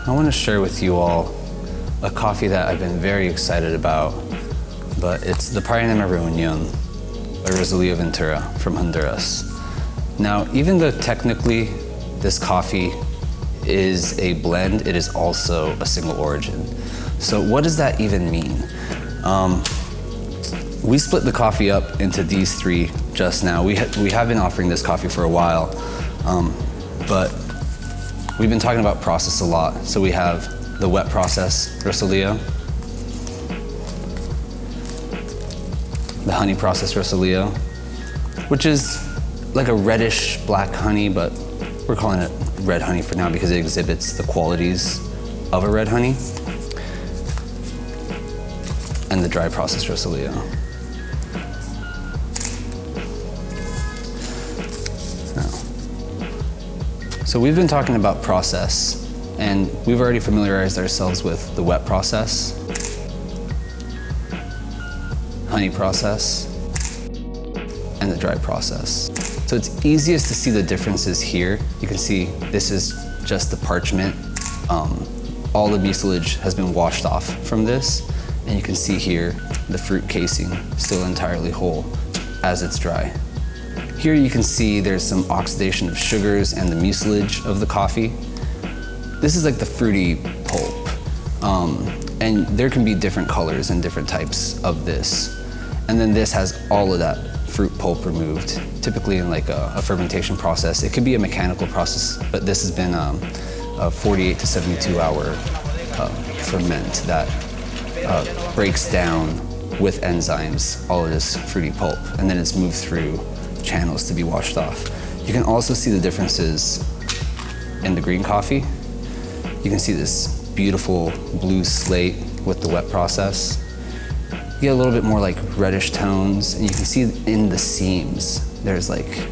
I want to share with you all a coffee that I've been very excited about, but it's the Parainema Reunion by Rosalio Ventura from Honduras. Now, even though technically this coffee is a blend, it is also a single origin. So what does that even mean? We split the coffee up into these three just now. We have been offering this coffee for a while, but we've been talking about process a lot. So we have the wet process Rosalio, the honey process Rosalio, which is like a reddish black honey, but we're calling it red honey for now because it exhibits the qualities of a red honey, and the dry process Rosalio. So we've been talking about process, and we've already familiarized ourselves with the wet process, honey process, and the dry process. So it's easiest to see the differences here. You can see this is just the parchment. All the mucilage has been washed off from this, and you can see here the fruit casing still entirely whole as it's dry. Here you can see there's some oxidation of sugars and the mucilage of the coffee. This is like the fruity pulp. And there can be different colors and different types of this. And then this has all of that fruit pulp removed, typically in like a fermentation process. It could be a mechanical process, but this has been a 48 to 72 hour ferment that breaks down with enzymes all of this fruity pulp, and then it's moved through channels to be washed off. You can also see the differences in the green coffee. You can see this beautiful blue slate with the wet process. You get a little bit more like reddish tones, and you can see in the seams there's like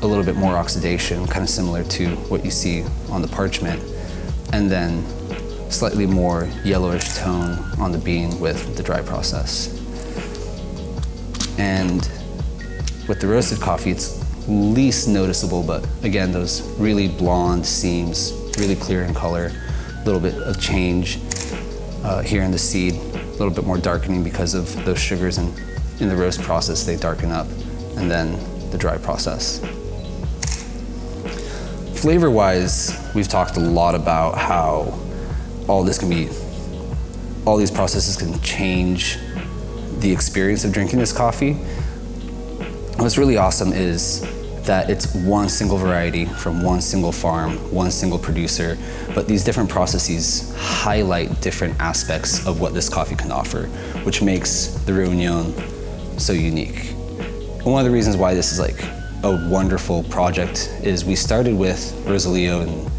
a little bit more oxidation, kind of similar to what you see on the parchment, and then slightly more yellowish tone on the bean with the dry process. And with the roasted coffee, it's least noticeable, but again, those really blonde seams, really clear in color, a little bit of change here in the seed, a little bit more darkening because of those sugars, and in the roast process, they darken up, and then the dry process. Flavor-wise, we've talked a lot about how all these processes can change the experience of drinking this coffee. What's really awesome is that it's one single variety from one single farm, one single producer, but these different processes highlight different aspects of what this coffee can offer, which makes the Reunion so unique. And one of the reasons why this is like a wonderful project is we started with Rosalio in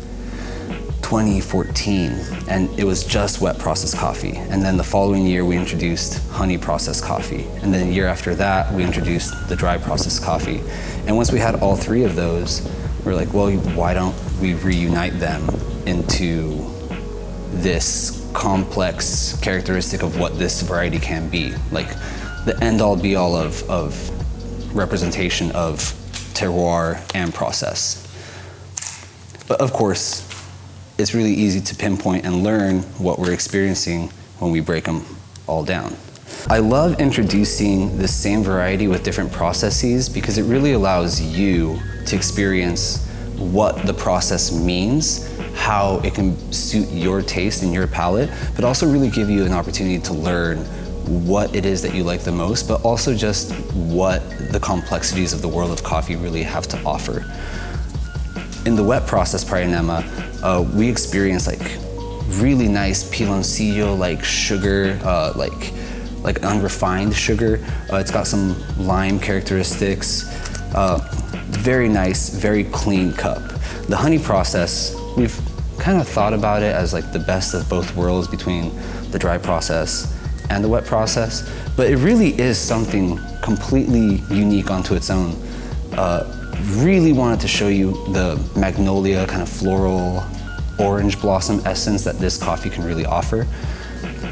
2014, and it was just wet processed coffee. And then the following year, we introduced honey processed coffee. And then the year after that, we introduced the dry processed coffee. And once we had all three of those, we're like, well, why don't we reunite them into this complex characteristic of what this variety can be? Like the end-all be-all of representation of terroir and process. But of course, it's really easy to pinpoint and learn what we're experiencing when we break them all down. I love introducing the same variety with different processes because it really allows you to experience what the process means, how it can suit your taste and your palate, but also really give you an opportunity to learn what it is that you like the most, but also just what the complexities of the world of coffee really have to offer. In the wet process Parainema, we experience like really nice Piloncillo like sugar, like unrefined sugar. It's got some lime characteristics. Very nice, very clean cup. The honey process, we've kind of thought about it as like the best of both worlds between the dry process and the wet process, but it really is something completely unique onto its own. Really wanted to show you the magnolia kind of floral orange blossom essence that this coffee can really offer.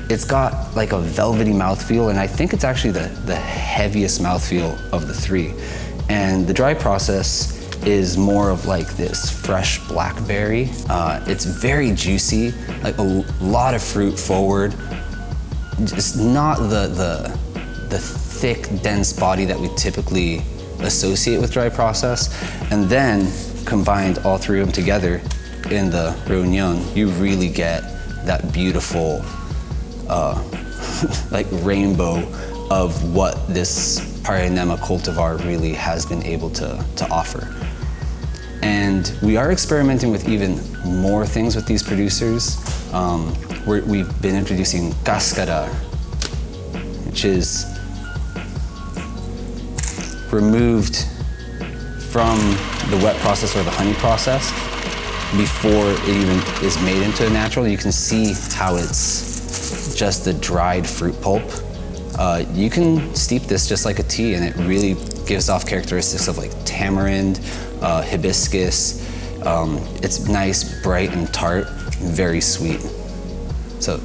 It's got like a velvety mouthfeel, and I think it's actually the heaviest mouthfeel of the three. And the dry process is more of like this fresh blackberry. It's very juicy, like a lot of fruit forward. Just not the thick, dense body that we typically associate with dry process. And then combined all three of them together in the Réunion, you really get that beautiful like rainbow of what this Parainema cultivar really has been able to offer. And we are experimenting with even more things with these producers. We've been introducing cascara, which is removed from the wet process or the honey process before it even is made into a natural. You can see how it's just the dried fruit pulp. You can steep this just like a tea, and it really gives off characteristics of like tamarind, hibiscus. It's nice, bright, and tart, very sweet. So